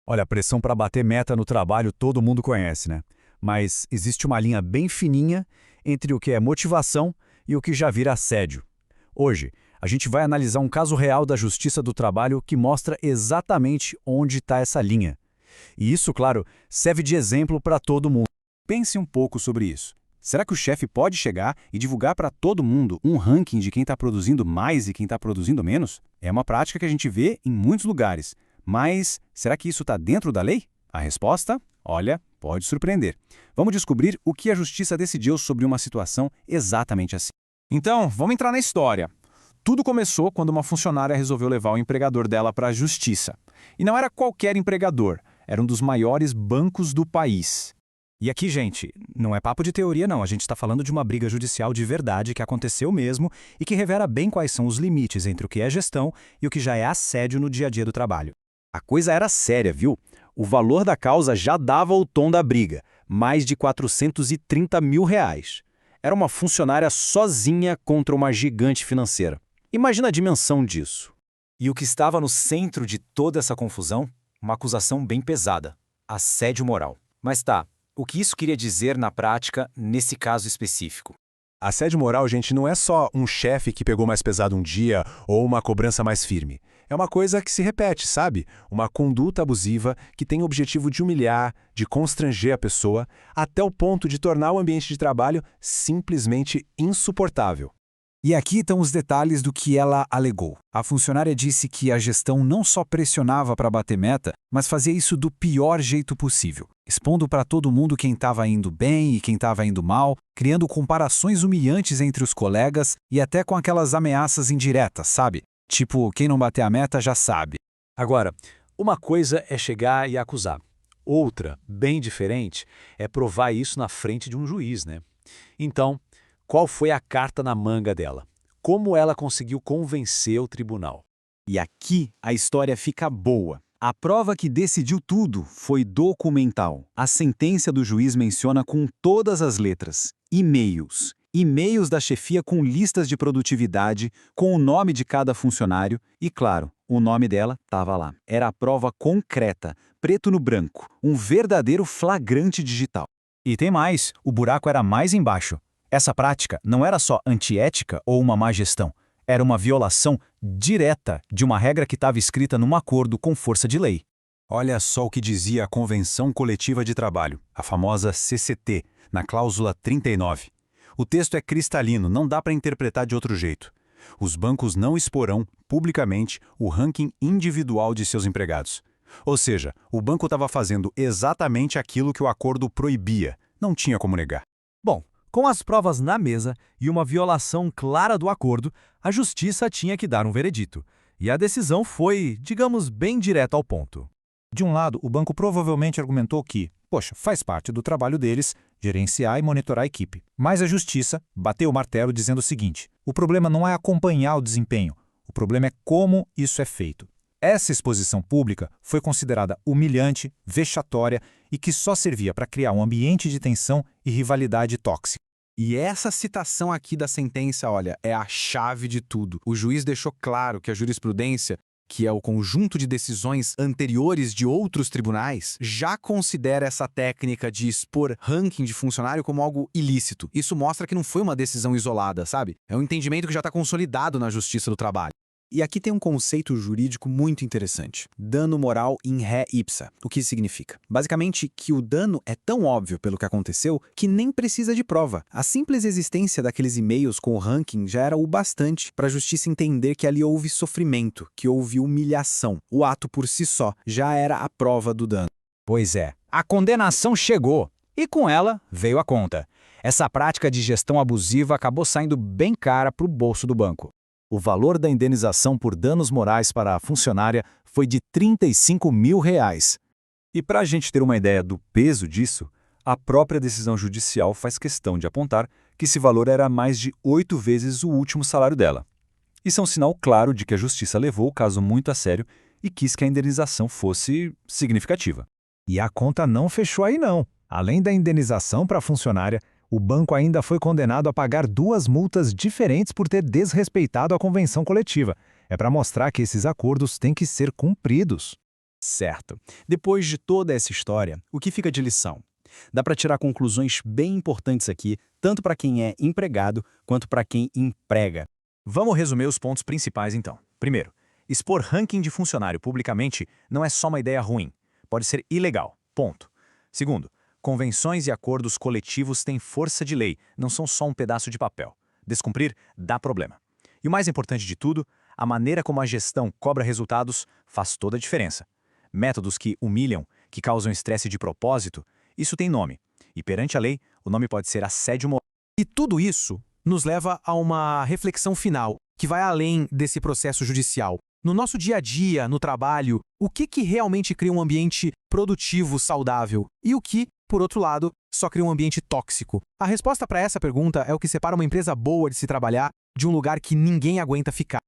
Olha, a pressão para bater meta no trabalho todo mundo conhece, né? Mas existe uma linha bem fininha entre o que é motivação e o que já vira assédio. Hoje, a gente vai analisar um caso real da Justiça do Trabalho que mostra exatamente onde está essa linha. E isso, claro, serve de exemplo para todo mundo. Pense um pouco sobre isso. Será que o chefe pode chegar e divulgar para todo mundo um ranking de quem está produzindo mais e quem está produzindo menos? É uma prática que a gente vê em muitos lugares. Mas será que isso está dentro da lei? A resposta, olha, pode surpreender. Vamos descobrir o que a justiça decidiu sobre uma situação exatamente assim. Então, vamos entrar na história. Tudo começou quando uma funcionária resolveu levar o empregador dela para a justiça. E não era qualquer empregador, era um dos maiores bancos do país. E aqui, gente, não é papo de teoria não, a gente está falando de uma briga judicial de verdade que aconteceu mesmo e que revela bem quais são os limites entre o que é gestão e o que já é assédio no dia a dia do trabalho. A coisa era séria, viu? O valor da causa já dava o tom da briga, mais de R$ 430 mil. Era uma funcionária sozinha contra uma gigante financeira. Imagina a dimensão disso. E o que estava no centro de toda essa confusão? Uma acusação bem pesada, assédio moral. Mas tá, o que isso queria dizer na prática nesse caso específico? Assédio moral, gente, não é só um chefe que pegou mais pesado um dia ou uma cobrança mais firme. É uma coisa que se repete, sabe? Uma conduta abusiva que tem o objetivo de humilhar, de constranger a pessoa, até o ponto de tornar o ambiente de trabalho simplesmente insuportável. E aqui estão os detalhes do que ela alegou. A funcionária disse que a gestão não só pressionava para bater meta, mas fazia isso do pior jeito possível, expondo para todo mundo quem estava indo bem e quem estava indo mal, criando comparações humilhantes entre os colegas e até com aquelas ameaças indiretas, sabe? Tipo, quem não bater a meta já sabe. Agora, uma coisa é chegar e acusar. Outra, bem diferente, é provar isso na frente de um juiz, né? Então, qual foi a carta na manga dela? Como ela conseguiu convencer o tribunal? E aqui a história fica boa. A prova que decidiu tudo foi documental. A sentença do juiz menciona com todas as letras e-mails. E-mails da chefia com listas de produtividade, com o nome de cada funcionário e, claro, o nome dela estava lá. Era a prova concreta, preto no branco, um verdadeiro flagrante digital. E tem mais, o buraco era mais embaixo. Essa prática não era só antiética ou uma má gestão, era uma violação direta de uma regra que estava escrita num acordo com força de lei. Olha só o que dizia a Convenção Coletiva de Trabalho, a famosa CCT, na cláusula 39. O texto é cristalino, não dá para interpretar de outro jeito. Os bancos não exporão, publicamente, o ranking individual de seus empregados. Ou seja, o banco estava fazendo exatamente aquilo que o acordo proibia. Não tinha como negar. Bom, com as provas na mesa e uma violação clara do acordo, a justiça tinha que dar um veredito. E a decisão foi, digamos, bem direta ao ponto. De um lado, o banco provavelmente argumentou que, poxa, faz parte do trabalho deles gerenciar e monitorar a equipe. Mas a justiça bateu o martelo dizendo o seguinte: o problema não é acompanhar o desempenho, o problema é como isso é feito. Essa exposição pública foi considerada humilhante, vexatória e que só servia para criar um ambiente de tensão e rivalidade tóxica. E essa citação aqui da sentença, olha, é a chave de tudo. O juiz deixou claro que a jurisprudência, que é o conjunto de decisões anteriores de outros tribunais, já considera essa técnica de expor ranking de funcionário como algo ilícito. Isso mostra que não foi uma decisão isolada, sabe? É um entendimento que já está consolidado na Justiça do Trabalho. E aqui tem um conceito jurídico muito interessante. Dano moral in re ipsa. O que isso significa? Basicamente que o dano é tão óbvio pelo que aconteceu que nem precisa de prova. A simples existência daqueles e-mails com o ranking já era o bastante para a justiça entender que ali houve sofrimento, que houve humilhação. O ato por si só já era a prova do dano. Pois é, a condenação chegou e com ela veio a conta. Essa prática de gestão abusiva acabou saindo bem cara para o bolso do banco. O valor da indenização por danos morais para a funcionária foi de R$ 35 mil. E para a gente ter uma ideia do peso disso, a própria decisão judicial faz questão de apontar que esse valor era mais de 8 vezes o último salário dela. Isso é um sinal claro de que a justiça levou o caso muito a sério e quis que a indenização fosse significativa. E a conta não fechou aí não. Além da indenização para a funcionária, o banco ainda foi condenado a pagar 2 multas diferentes por ter desrespeitado a convenção coletiva. É para mostrar que esses acordos têm que ser cumpridos. Certo. Depois de toda essa história, o que fica de lição? Dá para tirar conclusões bem importantes aqui, tanto para quem é empregado quanto para quem emprega. Vamos resumir os pontos principais então. Primeiro, expor ranking de funcionário publicamente não é só uma ideia ruim. Pode ser ilegal. Ponto. Segundo, convenções e acordos coletivos têm força de lei, não são só um pedaço de papel. Descumprir dá problema. E o mais importante de tudo, a maneira como a gestão cobra resultados faz toda a diferença. Métodos que humilham, que causam estresse de propósito, isso tem nome. E perante a lei, o nome pode ser assédio moral. E tudo isso nos leva a uma reflexão final, que vai além desse processo judicial. No nosso dia a dia, no trabalho, o que realmente cria um ambiente produtivo, saudável? E o que, por outro lado, só cria um ambiente tóxico? A resposta para essa pergunta é o que separa uma empresa boa de se trabalhar de um lugar que ninguém aguenta ficar.